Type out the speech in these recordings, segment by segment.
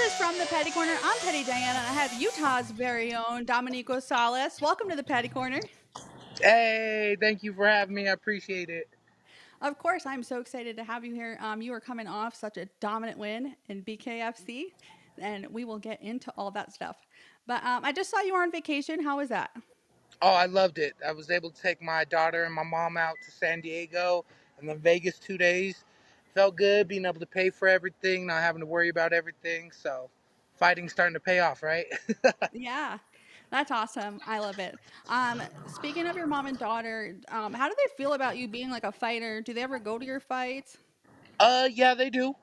is From the Patty Corner. I'm Petty Diana, and I have Utah's very own Dominico Salas. Welcome to the Patty Corner. Hey, thank you for having me. I appreciate it. Of course, I'm so excited to have you here. You are coming off such a dominant win in BKFC, and we will get into all that stuff. But I just saw you were on vacation. How was that? Oh, I loved it. I was able to take my daughter and my mom out to San Diego and then Vegas 2 days. Felt good being able to pay for everything, not having to worry about everything. So, fighting's starting to pay off, right? Yeah, that's awesome. I love it. Speaking of your mom and daughter, how do they feel about you being like a fighter? Do they ever go to your fights? Yeah, they do.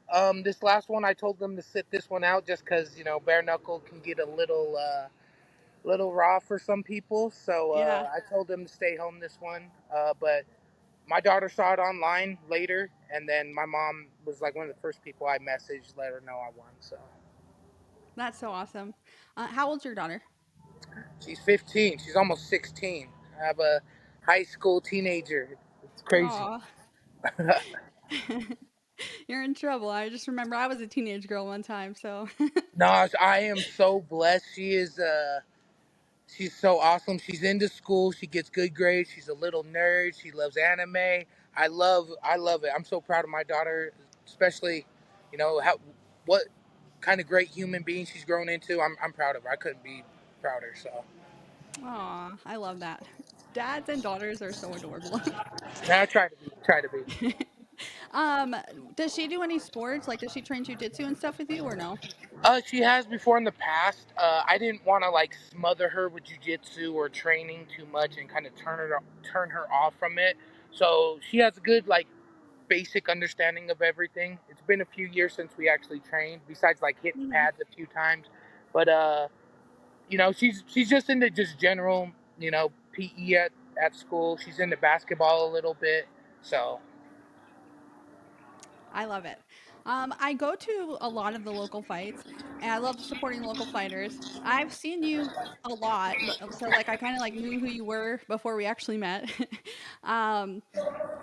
This last one, I told them to sit this one out just because bare knuckle can get a little raw for some people. So Yeah. I told them to stay home this one. But my daughter saw it online later, and then my mom was like one of the first people I messaged, let her know I won. So That's so awesome. How old's your daughter? she's 15. She's almost 16. I have a high school teenager. It's crazy. Aw. You're in trouble. I just remember I was a teenage girl one time, so No, I am so blessed. She's so awesome. She's into school. She gets good grades. She's a little nerd. She loves anime. I love it. I'm so proud of my daughter, especially, how what kind of great human being she's grown into. I'm proud of her. I couldn't be prouder. So aw, I love that. Dads and daughters are so adorable. now I try to be. um, does she do any sports? Like, does she train jujitsu and stuff with you, or no? She has before in the past. I didn't want to like smother her with jujitsu or training too much and kind of turn her off from it. So she has a good like basic understanding of everything. It's been a few years since we actually trained, besides like hitting Hmm. pads a few times. But she's just into just general, PE at school. She's into basketball a little bit. So I love it. I go to a lot of the local fights, and I love supporting local fighters. I've seen you a lot, so like I kind of like knew who you were before we actually met. um,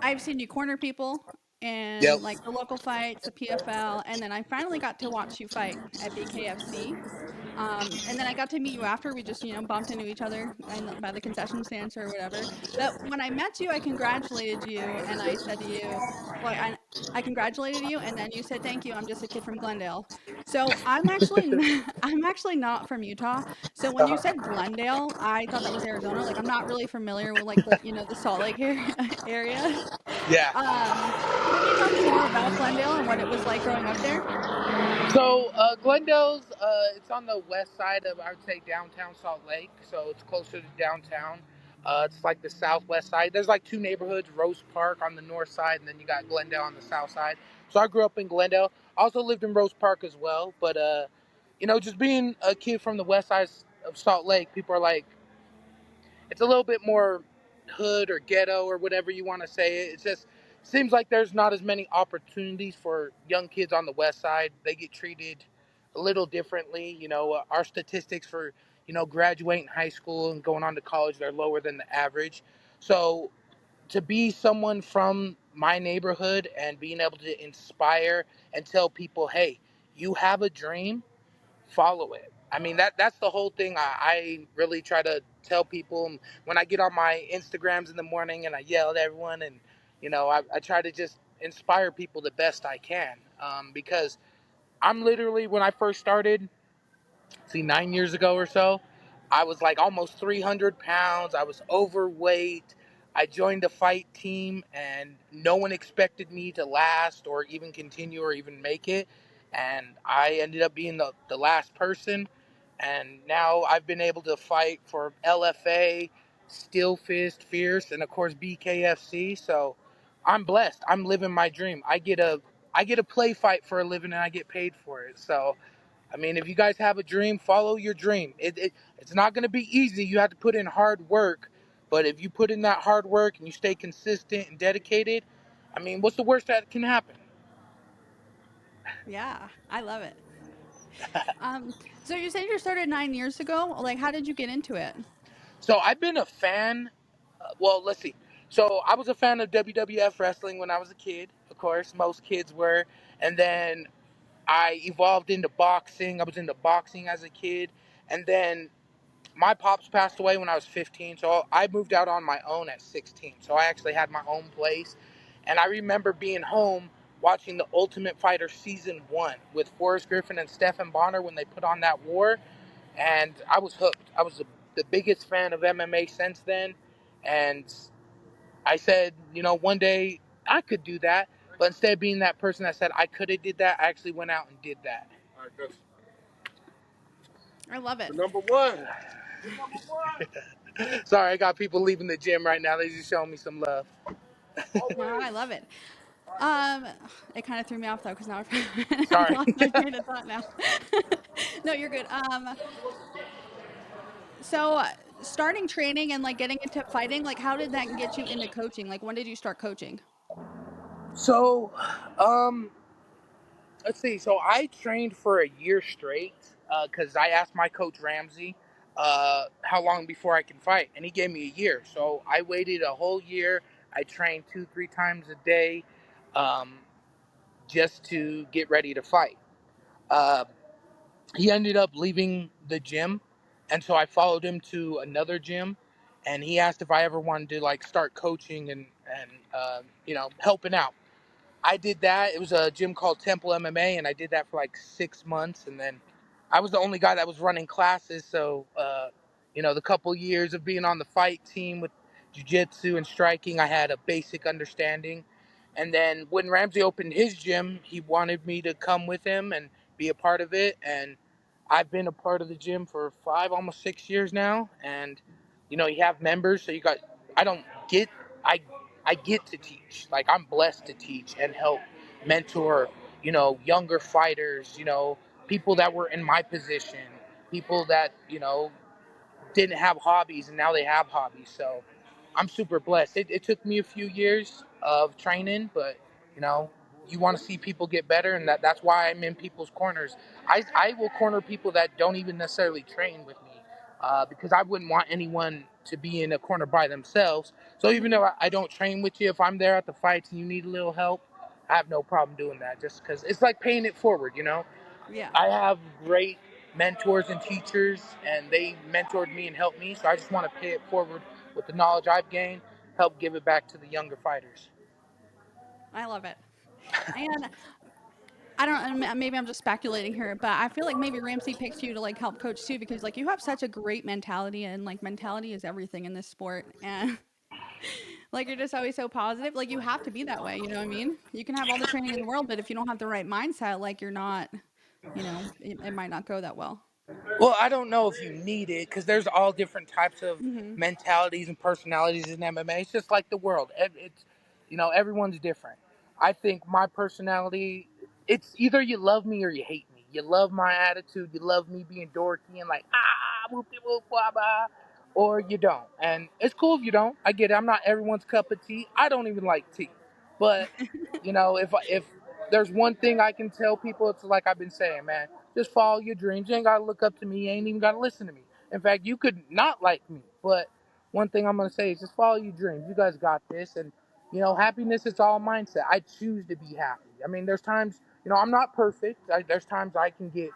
I've seen you corner people yep. and like the local fights, the PFL, and then I finally got to watch you fight at BKFC. And then I got to meet you after. We just, bumped into each other by the concession stands or whatever. But when I met you, I congratulated you, and I said to you, well, I congratulated you, and then you said thank you. I'm just a kid from Glendale. So I'm actually not from Utah. So when you Uh-huh. said Glendale, I thought that was Arizona. Like I'm not really familiar with like the Salt Lake area. Yeah. Um, can you tell me more about Glendale and what it was like growing up there? So Glendale's it's on the west side of I would say downtown Salt Lake, so it's closer to downtown. It's like the southwest side. There's like two neighborhoods: Rose Park on the north side, and then you got Glendale on the south side. So I grew up in Glendale. Also lived in Rose Park as well. But just being a kid from the west side of Salt Lake, people are like, it's a little bit more hood or ghetto or whatever you want to say. It just seems like there's not as many opportunities for young kids on the west side. They get treated a little differently. Our statistics for graduating high school and going on to college, they're lower than the average. So to be someone from my neighborhood and being able to inspire and tell people, hey, you have a dream, follow it. I mean that's the whole thing. I really try to tell people when I get on my Instagrams in the morning and I yell at everyone, and I try to just inspire people the best I can, because I'm literally when I first started, see 9 years ago or so, I was like almost 300 pounds. I was overweight. I joined a fight team and no one expected me to last or even continue or even make it. And I ended up being the last person. And now I've been able to fight for LFA, Steel Fist, Fierce, and of course BKFC. So I'm blessed. I'm living my dream. I get a play fight for a living and I get paid for it. So I mean, if you guys have a dream, follow your dream. It's not going to be easy. You have to put in hard work. But if you put in that hard work and you stay consistent and dedicated, I mean, what's the worst that can happen? Yeah, I love it. Um, so you said you started 9 years ago. Like, how did you get into it? So I've been a fan. Well, let's see. So I was a fan of WWF wrestling when I was a kid. Of course, most kids were. And then I evolved into boxing. I was into boxing as a kid, and then my pops passed away when I was 15, so I moved out on my own at 16. So I actually had my own place, and I remember being home watching the Ultimate Fighter season 1 with Forrest Griffin and Stephen Bonner when they put on that war, and I was hooked. I was the biggest fan of MMA since then, and I said, one day I could do that, but instead of being that person that said I could have did that, I actually went out and did that. All right, that's I love it. the number one. Sorry, I got people leaving the gym right now. They just showing me some love. No, I love it. Um, it kind of threw me off though, because now I Sorry. lost my train of thought now. No, you're good. So starting training and like getting into fighting, like how did that get you into coaching? Like when did you start coaching? So, um, let's see. So I trained for a year straight because I asked my coach Ramsey how long before I can fight, and he gave me a year. So I waited a whole year. I trained 2, 3 times a day, um, just to get ready to fight. Uh, he ended up leaving the gym, and so I followed him to another gym, and he asked if I ever wanted to like start coaching and helping out. I did that. It was a gym called Temple MMA, and I did that for like 6 months. And then I was the only guy that was running classes. So, the couple years of being on the fight team with jiu-jitsu and striking, I had a basic understanding. And then when Ramsey opened his gym, he wanted me to come with him and be a part of it. And I've been a part of the gym for 5, almost 6 years now. And, you have members, so I don't get, I I get to teach. Like I'm blessed to teach and help mentor, younger fighters, people that were in my position, people that, didn't have hobbies and now they have hobbies. So I'm super blessed. It took me a few years of training, but you know, you want to see people get better, and that's why I'm in people's corners. I will corner people that don't even necessarily train with me, because I wouldn't want anyone to be in a corner by themselves. So even Hmm. though I don't train with you, if I'm there at the fights and you need a little help, I have no problem doing that. Just because it's like paying it forward. Yeah. I have great mentors and teachers, and they mentored me and helped me. So I just want to pay it forward with the knowledge I've gained, help give it back to the younger fighters. I love it. And I don't, and maybe I'm just speculating here, but I feel like maybe Ramsey picks you to like help coach too, because like you have such a great mentality, and like mentality is everything in this sport. And like you're just always so positive. Like you have to be that way. You know what I mean? You can have all the training in the world, but if you don't have the right mindset, like you're not, it might not go that well. Well, I don't know if you need it because there's all different types of Hmm. mentalities and personalities in MMA. It's just like the world. Everyone's different. I think my personality, it's either you love me or you hate me. You love my attitude, you love me being dorky and like, whoop de whoop, blah, blah, or you don't. And it's cool if you don't. I get it. I'm not everyone's cup of tea. I don't even like tea. But, if there's one thing I can tell people, it's like I've been saying, man, just follow your dreams. You ain't gotta look up to me. You ain't even gotta listen to me. In fact, you could not like me. But one thing I'm gonna say is just follow your dreams. You guys got this. And happiness is all mindset. I choose to be happy. I mean, there's times, I'm not perfect. There's times I can get,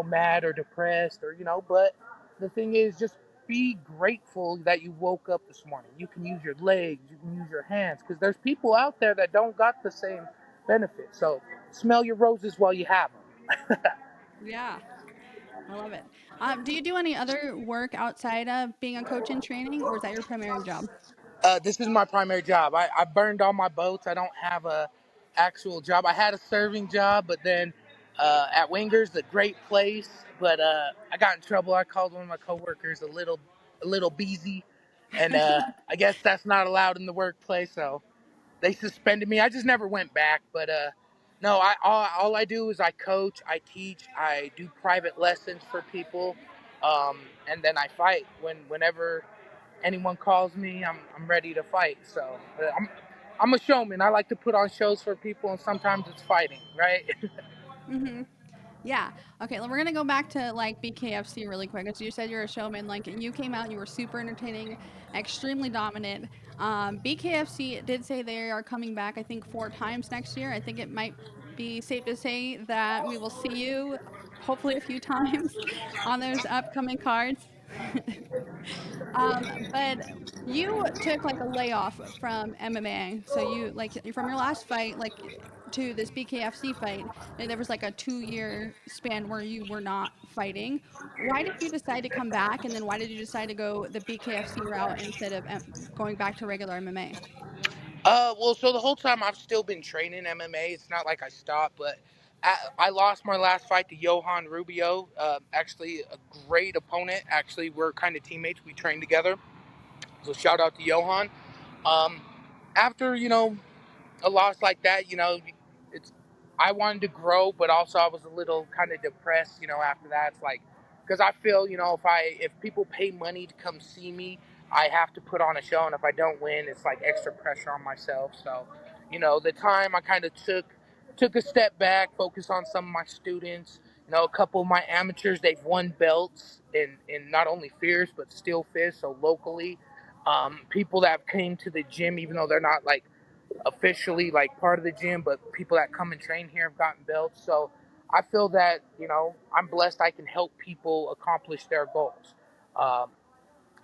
mad or depressed but the thing is just be grateful that you woke up this morning. You can use your legs, you can use your hands, because there's people out there that don't got the same benefits. So smell your roses while you have them. Yeah, I love it. Do you do any other work outside of being a coach in training, or is that your primary job? This is my primary job. I burned all my boats. I don't have a actual job. I had a serving job, but then at Wingers, a great place, but I got in trouble. I called one of my coworkers a little beezy, and I guess that's not allowed in the workplace. So they suspended me. I just never went back. But no, all I do is I coach, I teach, I do private lessons for people, and then I fight whenever anyone calls me. I'm ready to fight. So I'm a showman. I like to put on shows for people, and sometimes it's fighting, right? Hmm. Yeah. Okay. We're gonna go back to like BKFC really quick. As you said, you're a showman. Like you came out, you were super entertaining, extremely dominant. BKFC did say they are coming back, I think, 4 times next year. I think it might be safe to say that we will see you hopefully a few times on those upcoming cards. But you took like a layoff from MMA. So you like from your last fight, like to this BKFC fight, and there was like a 2 year span where you were not fighting. Why did you decide to come back? And then why did you decide to go the BKFC route instead of going back to regular MMA? Well, so the whole time I've still been training MMA. It's not like I stopped, but I lost my last fight to Johan Rubio. Actually, a great opponent. Actually, we're kind of teammates. We train together. So shout out to Johan. Um, After a loss like that, it's I wanted to grow, but also I was a little kind of depressed, after that. It's like because I feel, if people pay money to come see me, I have to put on a show, and if I don't win, it's like extra pressure on myself. So, the time I kind of took a step back, focused on some of my students. A couple of my amateurs, they've won belts in not only Fierce but Steel Fist, so locally. People that came to the gym, even though they're not like officially like part of the gym, but people that come and train here have gotten belts. So I feel that I'm blessed. I can help people accomplish their goals, um,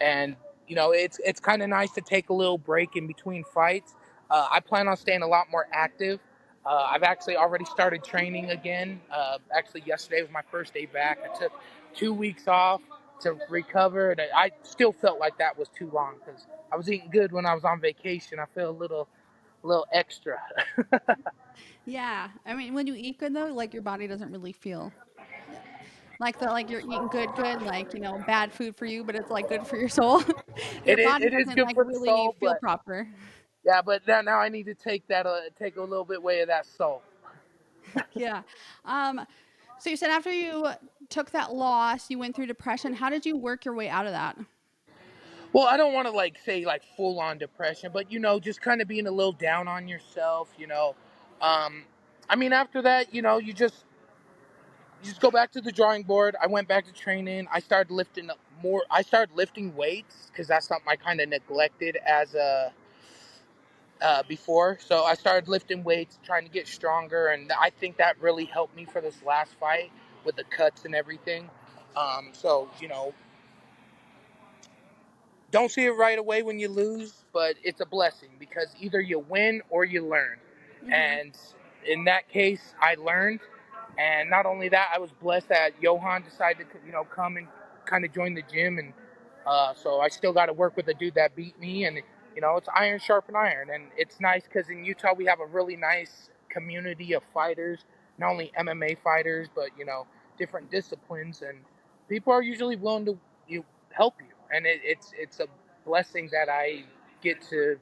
and it's kind of nice to take a little break in between fights. I plan on staying a lot more active. I've actually already started training again. Actually, yesterday was my first day back. I took 2 weeks off to recover, and I still felt like that was too long because I was eating good when I was on vacation. I feel a little extra. Yeah, I mean, when you eat good though, like your body doesn't really feel like you're eating good, like bad food for you, but it's like good for your soul. Your body It is doesn't good like for the really soul, feel but proper. yeah, but now I need to take a little bit away of that soul. Yeah. Um, so you said after you took that loss, you went through depression. How did you work your way out of that? Well, I don't want to like say like full on depression, but just kind of being a little down on yourself. Um, I mean, after that, you just go back to the drawing board. I went back to training. I started lifting up more. I started lifting weights because that's something I kind of neglected as a before. So I started lifting weights, trying to get stronger, and I think that really helped me for this last fight with the cuts and everything. So don't see it right away when you lose, but it's a blessing because either you win or you learn. Hmm. And in that case, I learned. And not only that, I was blessed that Johan decided to, come and kind of join the gym. And so I still got to work with a dude that beat me. And, it's iron sharpen iron. And it's nice because in Utah, we have a really nice community of fighters, not only MMA fighters, but, different disciplines. And people are usually willing to help you. And it's a blessing that I get to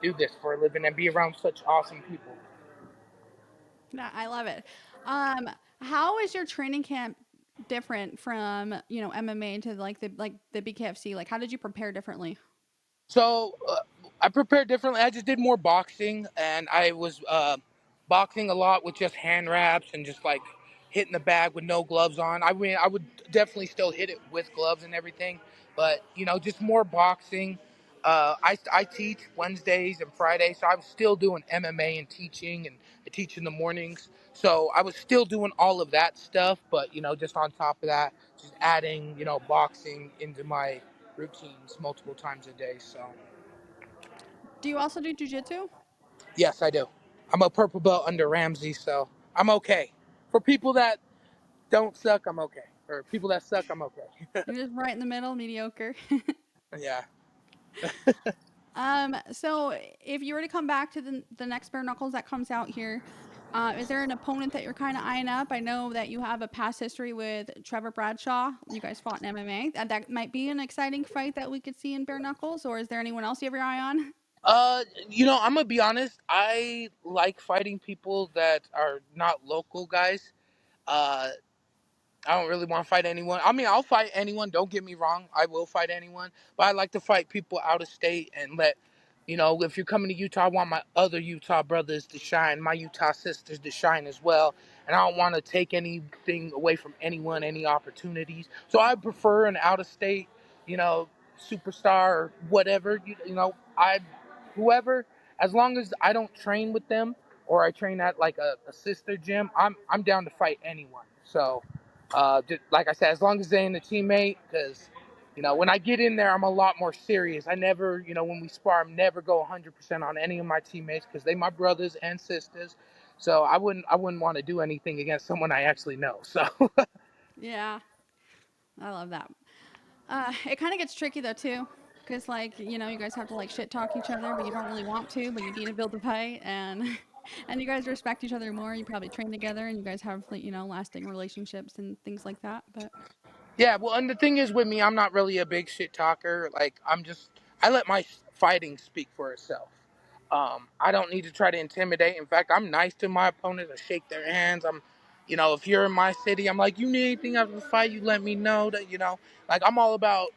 do this for a living and be around such awesome people. Yeah, I love it. Um, how is your training camp different from MMA to like the BKFC? Like, how did you prepare differently? So I prepared differently. I just did more boxing, and I was boxing a lot with just hand wraps and just like hitting the bag with no gloves on. I mean, I would definitely still hit it with gloves and everything, but just more boxing. I teach Wednesdays and Fridays, so I was still doing MMA and teaching, and I teach in the mornings. So I was still doing all of that stuff, but just on top of that, just adding boxing into my routines multiple times a day. So, Do you also do jujitsu? yes, I do. I'm a purple belt under Ramsey, so I'm okay. For people that don't suck, I'm okay. For people that suck, I'm okay. You're just right in the middle, mediocre. Yeah. So if you were to come back to the next bare knuckles that comes out here, is there an opponent that you're kind of eyeing up? I know that you have a past history with Trevor Bradshaw. You guys fought in MMA. That might be an exciting fight that we could see in bare knuckles. Or is there anyone else you have your eye on? I'm gonna be honest. I like fighting people that are not local guys. Uh, I don't really want to fight anyone. I mean, I'll fight anyone. Don't get me wrong. I will fight anyone. But I like to fight people out of state and if you're coming to Utah, I want my other Utah brothers to shine, my Utah sisters to shine as well. And I don't want to take anything away from anyone, any opportunities. So I prefer an out of state, you know, superstar or whatever. whoever, as long as I don't train with them or I train at like a sister gym, I'm down to fight anyone. So, just, like I said, as long as they ain't a teammate, because when I get in there, I'm a lot more serious. I never, when we spar, I never go 100% on any of my teammates because they my brothers and sisters. So I wouldn't want to do anything against someone I actually know. So Yeah, I love that. It kind of gets tricky though too, because like you guys have to like shit talk each other, but you don't really want to, but you need to build the fight, and and you guys respect each other more. You probably train together, and you guys have like lasting relationships and things like that. But yeah, well, and the thing is with me, I'm not really a big shit talker. Like, I let my fighting speak for itself. I don't need to try to intimidate. In fact, I'm nice to my opponents. I shake their hands. If you're in my city, I'm like, you need anything after the fight, you let me know like I'm all about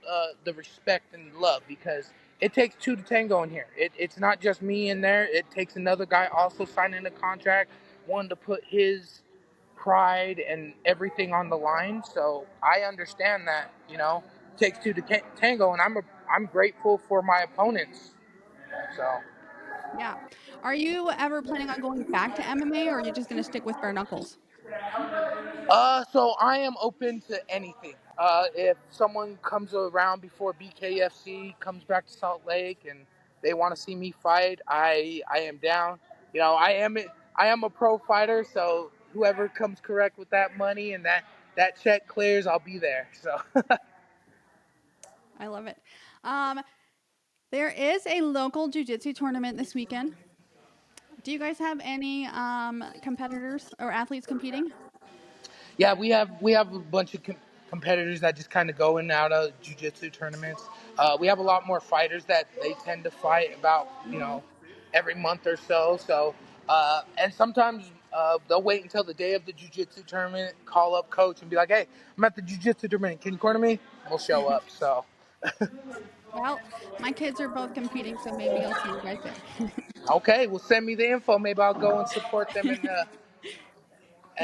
the respect and love because it takes two to tango in here. It's not just me in there. It takes another guy also signing a contract, one to put his pride and everything on the line. So I understand that it takes two to tango, and I'm grateful for my opponents. So yeah, are you ever planning on going back to MMA, or are you just gonna stick with bare knuckles? so I am open to anything. If someone comes around before BKFC comes back to Salt Lake and they want to see me fight, I am down. I am a pro fighter, so whoever comes correct with that money and that check clears, I'll be there. So I love it. Um, there is a local jujitsu tournament this weekend. Do you guys have any competitors or athletes competing? yeah, we have a bunch of competitors that just kind of go in and out of jiu-jitsu tournaments. We have a lot more fighters that they tend to fight about Mm-hmm. every month or so. So and sometimes they'll wait until the day of the jiu-jitsu tournament, call up coach and be like, "Hey, I'm at the jiu-jitsu tournament. Can you corner me?" We'll show up. So Well, my kids are both competing, so maybe I'll see you guys there. okay, well send me the info. Maybe I'll go and support them and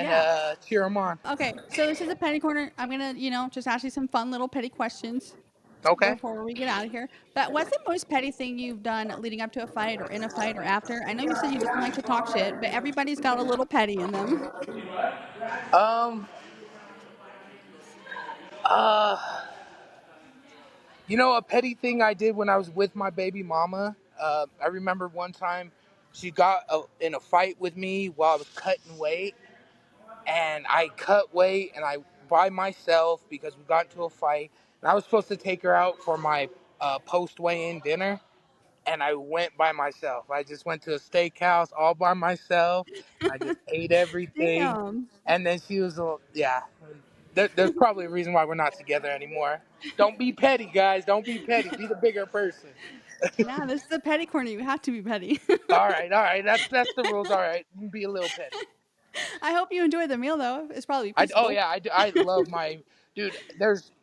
Yeah. cheer them on. Okay. So this is a petty corner. I'm gonna, just ask you some fun little petty questions Okay. before we get out of here. But what's the most petty thing you've done leading up to a fight or in a fight or after? I know you said you don't like to talk shit, but everybody's got a little petty in them. Um. Uh. A petty thing I did when I was with my baby mama. I remember one time she got in a fight with me while I was cutting weight, and I cut weight and I by myself because we got into a fight, and I was supposed to take her out for my post weigh-in dinner, and I went by myself. I just went to a steakhouse all by myself. I just ate everything, Damn. and then she was, yeah. There's probably a reason why we're not together anymore. Don't be petty, guys. Don't be petty. Be the bigger person. Yeah, this is a petty corner. You have to be petty. All right, all right. That's the rules. All right, be a little petty. I hope you enjoy the meal though. It's probably Oh peaceful. yeah, I love my dude.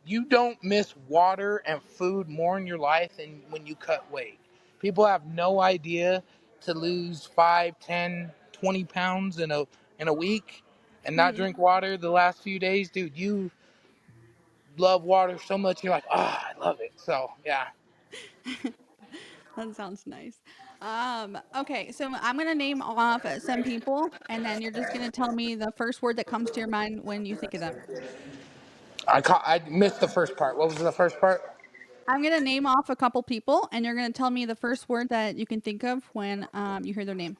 You don't miss water and food more in your life than when you cut weight. People have no idea to lose 5, 10, 20 pounds in a week and not Hmm. drink water the last few days, dude. You love water so much, you're like, I love it. So yeah. That sounds nice. Okay, so I'm gonna name off some people, and then you're just gonna tell me the first word that comes to your mind when you think of them. I missed the first part. What was the first part? I'm gonna name off a couple people, and you're gonna tell me the first word that you can think of when you hear their name.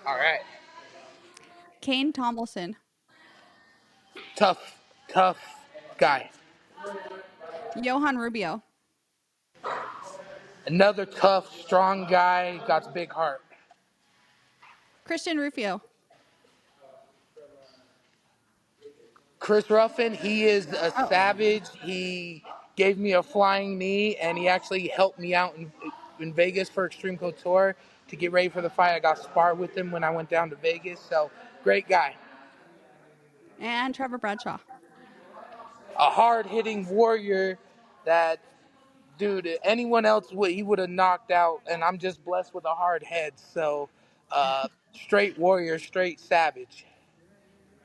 All right. Kane Tomlinson, Tough, tough guy. Johan Rubio, Another tough, strong guy. Got a big heart. Christian Rufio, Chris Ruffin, he is a oh, savage. He gave me a flying knee, and he actually helped me out in Vegas for Extreme Couture to get ready for the fight. I got sparred with him when I went down to Vegas. So, great guy. and Trevor Bradshaw. A hard-hitting warrior that, dude, anyone else he would have knocked out, and I'm just blessed with a hard head. So, straight warrior, straight savage.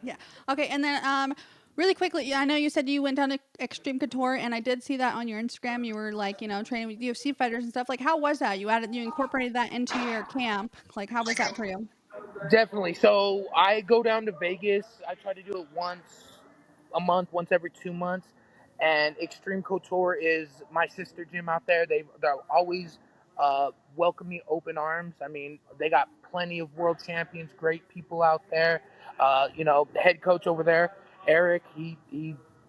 Yeah. Okay, and then Really quickly, yeah, I know you said you went down to Extreme Couture, and I did see that on your Instagram. You were like, training with UFC fighters and stuff. Like, how was that? You incorporated that into your camp. Like, how was that for you? Definitely. So I go down to Vegas. I try to do it once a month, once every 2 months. And Extreme Couture is my sister gym out there. They're always welcome me open arms. I mean, they got plenty of world champions, great people out there. The head coach over there, Eric, he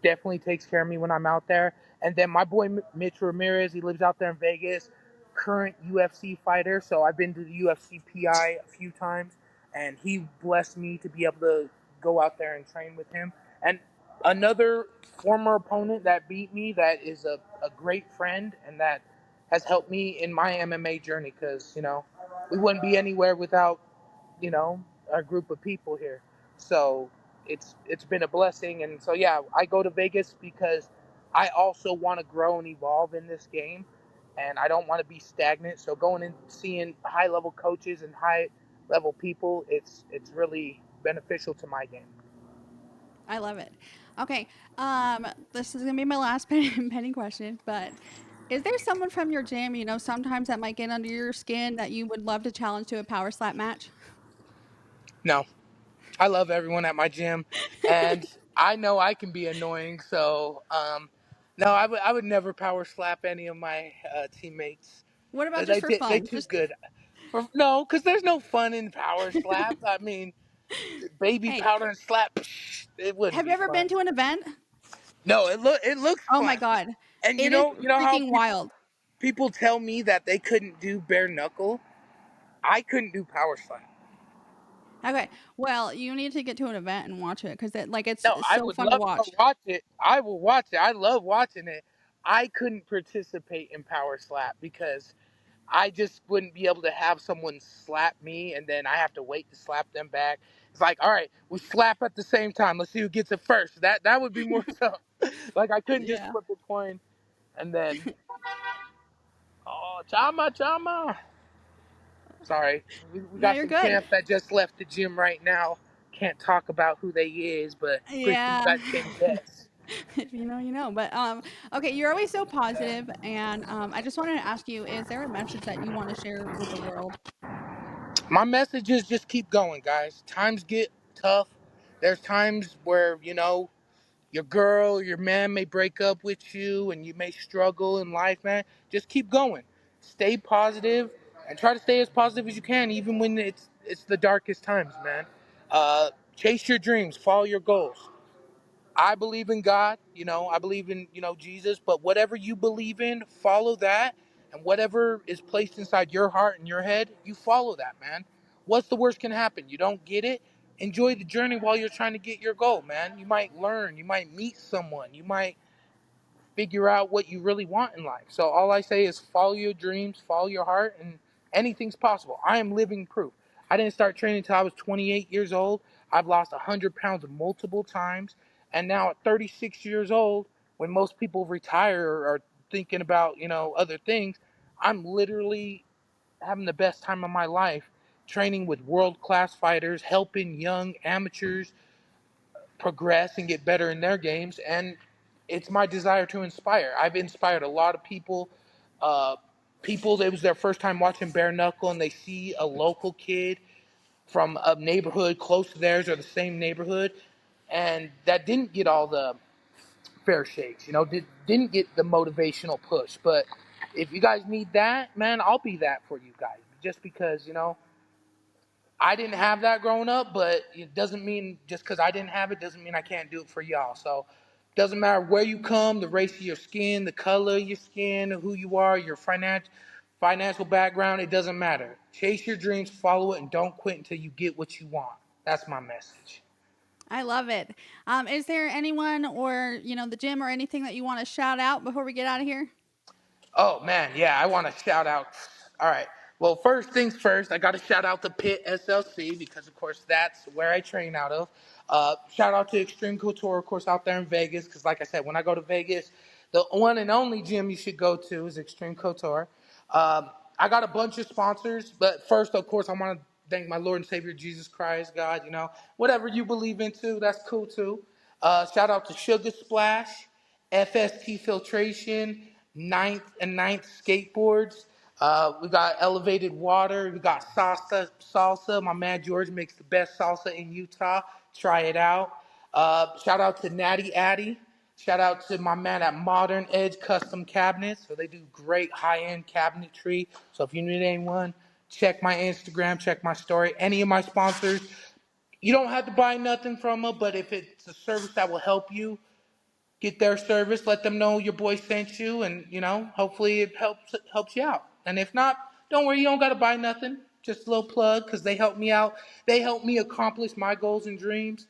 definitely takes care of me when I'm out there. And then my boy Mitch Ramirez, he lives out there in Vegas, current UFC fighter. So I've been to the UFC PI a few times, and he blessed me to be able to go out there and train with him. And another former opponent that beat me, that is a great friend and that has helped me in my MMA journey, because we wouldn't be anywhere without you know our group of people here. So it's been a blessing. And so yeah, I go to Vegas because I also want to grow and evolve in this game, and I don't want to be stagnant. So going and seeing high level coaches and high level people, it's really beneficial to my game. I love it. Okay, this is gonna be my last pending question, but is there someone from your gym, sometimes that might get under your skin that you would love to challenge to a power slap match? No, I love everyone at my gym, and I know I can be annoying. So no, I would never power slap any of my teammates. What about just They for they fun? too Just good. No, because there's no fun in power slap. I mean, baby hey, powder and slap, it wouldn't have you be ever fun. been to an event? No, it looks Oh my fun. god, And it is how freaking people wild. people tell me that they couldn't do bare knuckle. I couldn't do power slap. Okay, well, you need to get to an event and watch it because it's No, I so would fun to love to go watch. watch it. I will watch it. I love watching it. I couldn't participate in power slap because I just wouldn't be able to have someone slap me and then I have to wait to slap them back. It's like, all right, we slap at the same time. Let's see who gets it first. That would be more so. Like I couldn't just Yeah. flip a coin and then, oh, chama chama. Sorry, we No, got you're some good. camp that just left the gym right now. Can't talk about who they is, but pretty sure you Yeah. guys can guess. If you know, you know. But okay, you're always so positive, and I just wanted to ask you: is there a message that you want to share with the world? My message is just keep going, guys. Times get tough. There's times where your girl, your man may break up with you, and you may struggle in life, man. Just keep going. Stay positive and try to stay as positive as you can, even when it's the darkest times, man. Chase your dreams, follow your goals. I believe in God, I believe in, Jesus, but whatever you believe in, follow that. And whatever is placed inside your heart and your head, you follow that, man. What's the worst can happen? You don't get it. Enjoy the journey while you're trying to get your goal, man. You might learn, you might meet someone, you might figure out what you really want in life. So all I say is follow your dreams, follow your heart, and anything's possible. I am living proof. I didn't start training until I was 28 years old. I've lost 100 pounds multiple times. And now at 36 years old, when most people retire or are thinking about, other things, I'm literally having the best time of my life training with world-class fighters, helping young amateurs progress and get better in their games. And it's my desire to inspire. I've inspired a lot of people. Uh, People, it was their first time watching bare knuckle, and they see a local kid from a neighborhood close to theirs or the same neighborhood, and that didn't get all the fair shakes. Didn't get the motivational push. But if you guys need that, man, I'll be that for you guys. Just because I didn't have that growing up, but it doesn't mean just because I didn't have it doesn't mean I can't do it for y'all. So it doesn't matter where you come, the race of your skin, the color of your skin, who you are, your financial background, it doesn't matter. Chase your dreams, follow it, and don't quit until you get what you want. That's my message. I love it. Is there anyone or the gym or anything that you want to shout out before we get out of here? Oh man, yeah, I want to shout out. All right. Well, first things first, I got to shout out the Pit SLC because, of course, that's where I train out of. Shout out to Extreme Couture, of course, out there in Vegas because, like I said, when I go to Vegas, the one and only gym you should go to is Extreme Couture. I got a bunch of sponsors, but first, of course, I want to thank my Lord and Savior Jesus Christ, God. Whatever you believe into, that's cool too. Shout out to Sugar Splash, FST Filtration, Ninth Skateboards. We got Elevated Water. We got Salsa. My man George makes the best salsa in Utah. Try it out. Shout out to Natty Addy. Shout out to my man at Modern Edge Custom Cabinets. So they do great high-end cabinetry. So if you need anyone, check my Instagram, check my story. Any of my sponsors, you don't have to buy nothing from them, but if it's a service that will help you get their service, let them know your boy sent you, and hopefully it helps you out. And if not, don't worry, you don't gotta buy nothing. Just a little plug because they help me out. They help me accomplish my goals and dreams.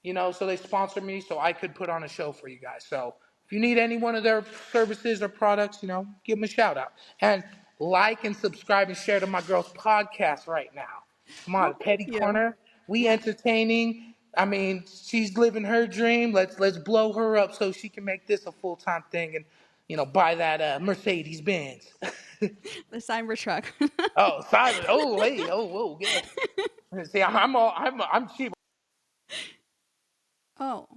So they sponsor me so I could put on a show for you guys. So if you need any one of their services or products, give them a shout out. And like and subscribe and share to my girl's podcast right now. Come Oh, on, thank Petty you. Corner. We Yeah. entertaining. I mean, she's living her dream. Let's blow her up so she can make this a full-time thing and buy that Mercedes Benz. The Cyber truck. Oh, Simon. Oh, hey. Oh, whoa. See, I'm cheap. Oh,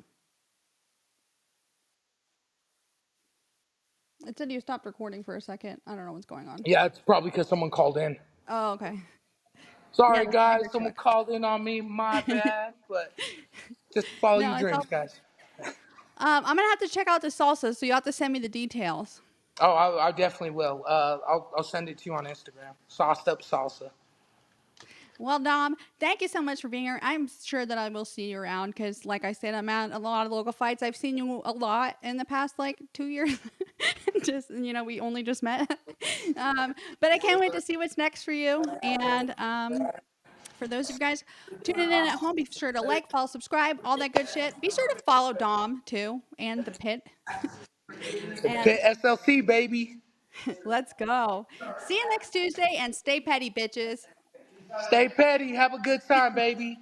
it said you stopped recording for a second. I don't know what's going on. Yeah, it's probably because someone called in. Oh, okay. Yeah, Sorry, the guys. Cyber Someone truck. called in on me. My bad. But just follow No, your it's all. dreams, guys. I'm gonna have to check out the salsa, so you have to send me the details. Oh, I definitely will. I'll send it to you on Instagram. Sauced up salsa. Well, Dom, thank you so much for being here. I'm sure that I will see you around because, like I said, I'm at a lot of local fights. I've seen you a lot in the past, like 2 years. We only just met. But I can't wait to see what's next for you. And for those of you guys tuning in at home, be sure to like, follow, subscribe, all that good shit. Be sure to follow Dom too and the pit. And Pit SLC, baby. let's go. See you next Tuesday and stay petty, bitches. Stay petty. Have a good time, baby.